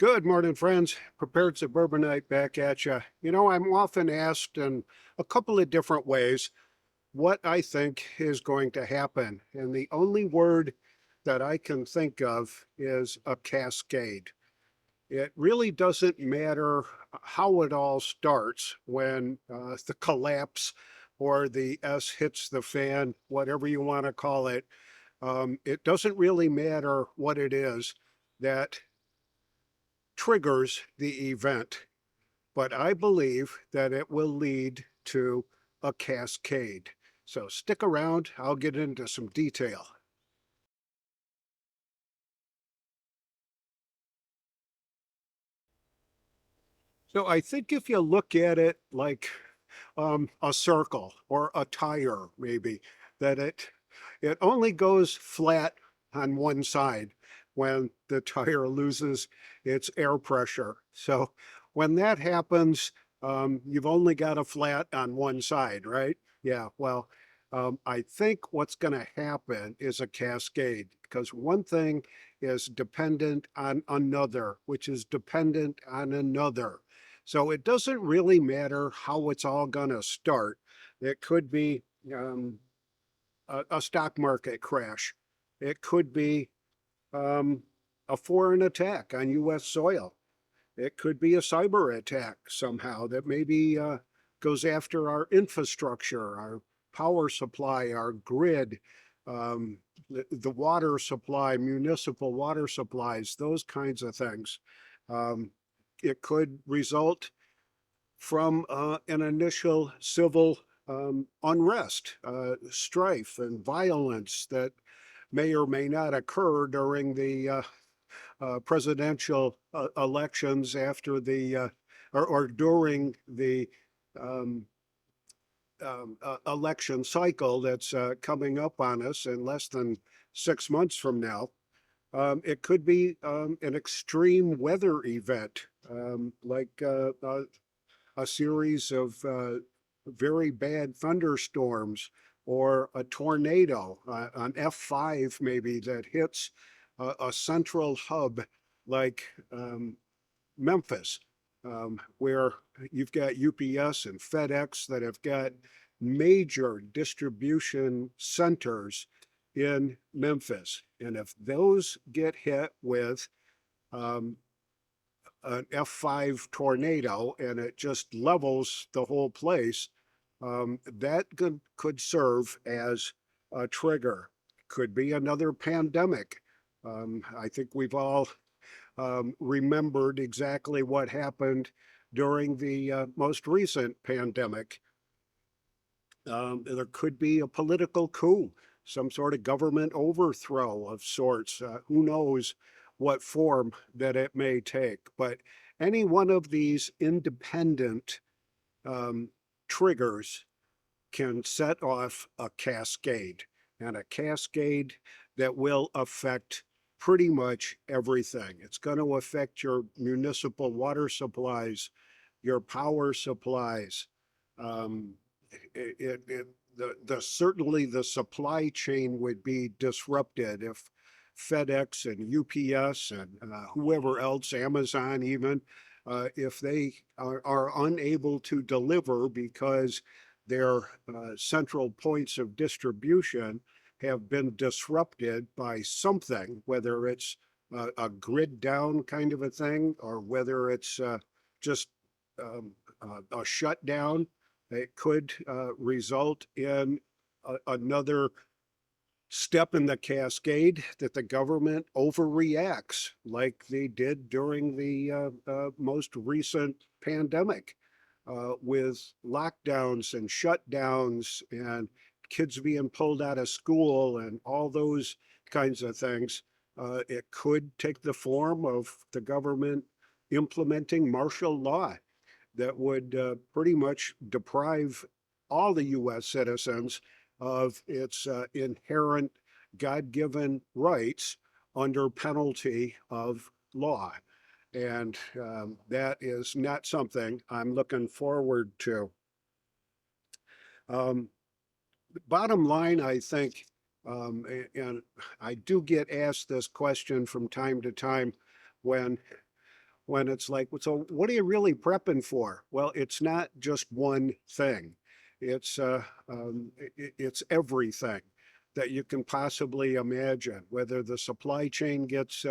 Good morning, friends. Prepared Suburbanite back at you. I'm often asked in a couple of different ways what I think is going to happen. And the only word that I can think of is a cascade. It really doesn't matter how it all starts when the collapse or the S hits the fan, whatever you want to call it. It doesn't really matter what it is that triggers the event, but I believe that it will lead to a cascade. So stick around, I'll get into some detail. So I think if you look at it like a circle or a tire, maybe, that it only goes flat on one side when the tire loses its air pressure. So when that happens, you've only got a flat on one side, right? Yeah, well, I think what's going to happen is a cascade because one thing is dependent on another, which is dependent on another. So it doesn't really matter how it's all going to start. It could be a stock market crash. It could be um, a foreign attack on U.S. soil. It could be a cyber attack somehow that maybe goes after our infrastructure, our power supply, our grid, the water supply, municipal water supplies, those kinds of things. Um, it could result from an initial civil unrest, strife, and violence that may or may not occur during the presidential elections after the or during the um, election cycle that's coming up on us in less than 6 months from now. It could be an extreme weather event, like a series of very bad thunderstorms or a tornado, an F5 maybe that hits a central hub like Memphis, where you've got UPS and FedEx that have got major distribution centers in Memphis. And if those get hit with um, an F5 tornado and it just levels the whole place, that could serve as a trigger. Could be another pandemic. I think we've all remembered exactly what happened during the most recent pandemic. There could be a political coup, some sort of government overthrow of sorts. Who knows what form that it may take? But any one of these independent um, triggers can set off a cascade, and a cascade that will affect pretty much everything. It's going to affect your municipal water supplies, your power supplies. Um, certainly the supply chain would be disrupted if FedEx and UPS and whoever else, Amazon even, if they are unable to deliver because their central points of distribution have been disrupted by something, whether it's a grid down kind of a thing or whether it's just a shutdown. It could result in another step in the cascade that the government overreacts like they did during the most recent pandemic with lockdowns and shutdowns and kids being pulled out of school and all those kinds of things. It could take the form of the government implementing martial law that would pretty much deprive all the U.S. citizens of its inherent God-given rights under penalty of law. And that is not something I'm looking forward to. Um, Bottom line, I think, and I do get asked this question from time to time when when it's like, so what are you really prepping for? Well, it's not just one thing. It's it's everything that you can possibly imagine. Whether the supply chain gets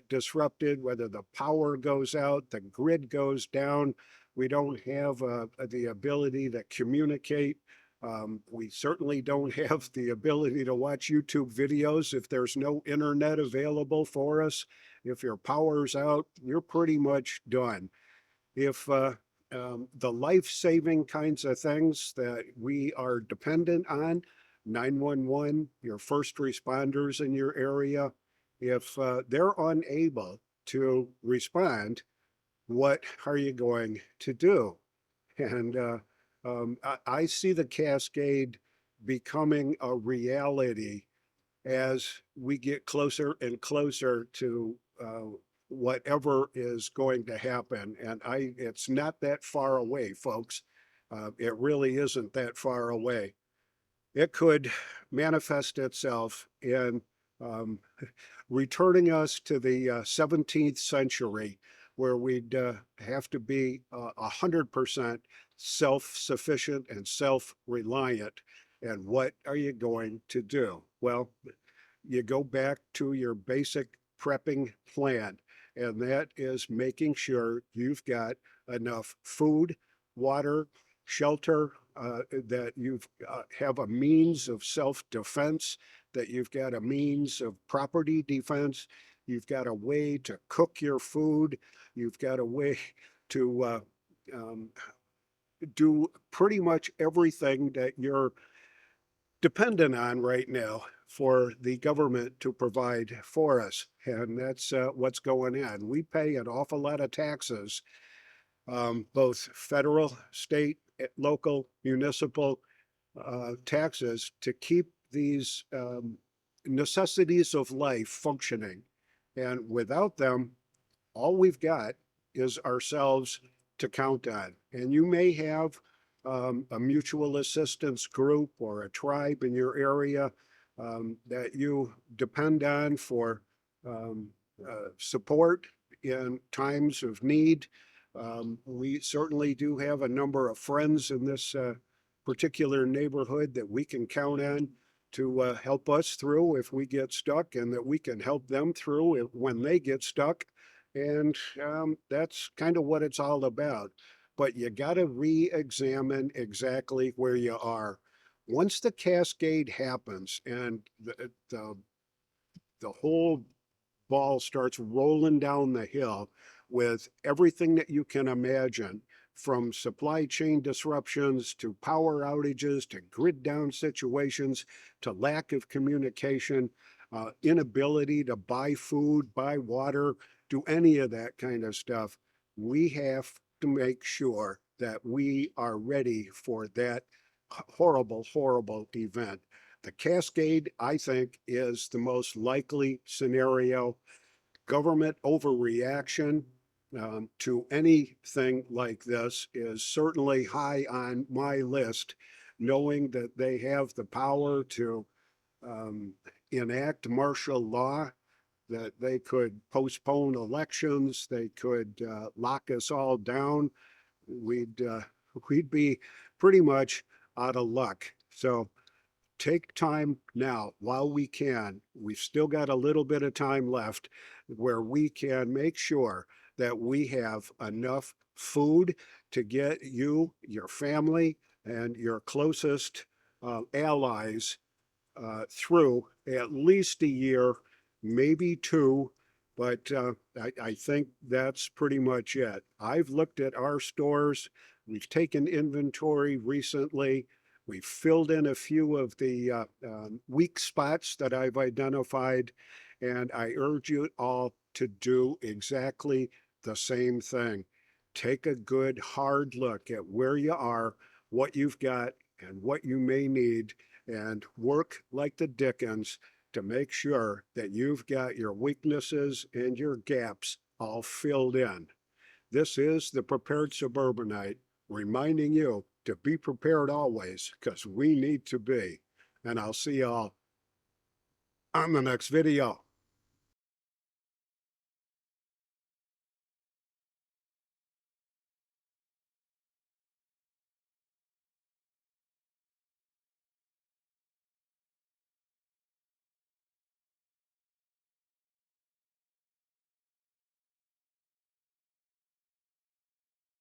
disrupted, whether the power goes out, the grid goes down, we don't have the ability to communicate. We certainly don't have the ability to watch YouTube videos if there's no internet available for us. If your power's out, you're pretty much done. If the life-saving kinds of things that we are dependent on, 911, your first responders in your area, if they're unable to respond, what are you going to do? And I see the Cascade becoming a reality as we get closer and closer to whatever is going to happen. And it's not that far away, folks. It really isn't that far away. It could manifest itself in um, returning us to the 17th century, where we'd have to be 100% self-sufficient and self-reliant. And what are you going to do? Well, you go back to your basic prepping plan, and that is making sure you've got enough food, water, shelter, that you have a means of self-defense, that you've got a means of property defense, you've got a way to cook your food, you've got a way to um, do pretty much everything that you're dependent on right now for the government to provide for us. And that's what's going on. We pay an awful lot of taxes, both federal, state, local, municipal taxes to keep these necessities of life functioning. And without them, all we've got is ourselves to count on. And you may have a mutual assistance group or a tribe in your area that you depend on for support in times of need. We certainly do have a number of friends in this particular neighborhood that we can count on to help us through if we get stuck, and that we can help them through when they get stuck. And that's kind of what it's all about. But you got to re-examine exactly where you are. Once the cascade happens and the whole ball starts rolling down the hill with everything that you can imagine, from supply chain disruptions to power outages to grid down situations to lack of communication, inability to buy food, buy water, do any of that kind of stuff. We have to make sure that we are ready for that horrible, horrible event. The Cascade, I think, is the most likely scenario. Government overreaction to anything like this is certainly high on my list, knowing that they have the power to um, enact martial law, that they could postpone elections, they could lock us all down. We'd we'd be pretty much out of luck. So take time now while we can. We've still got a little bit of time left where we can make sure that we have enough food to get you, your family, and your closest allies through at least a year, maybe two, but I think that's pretty much it. I've looked at our stores. We've taken inventory recently. We've filled in a few of the weak spots that I've identified, and I urge you all to do exactly the same thing. Take a good hard look at where you are, what you've got, and what you may need, and work like the Dickens to make sure that you've got your weaknesses and your gaps all filled in. This is the Prepared Suburbanite reminding you to be prepared always, because we need to be. And I'll see y'all on the next video.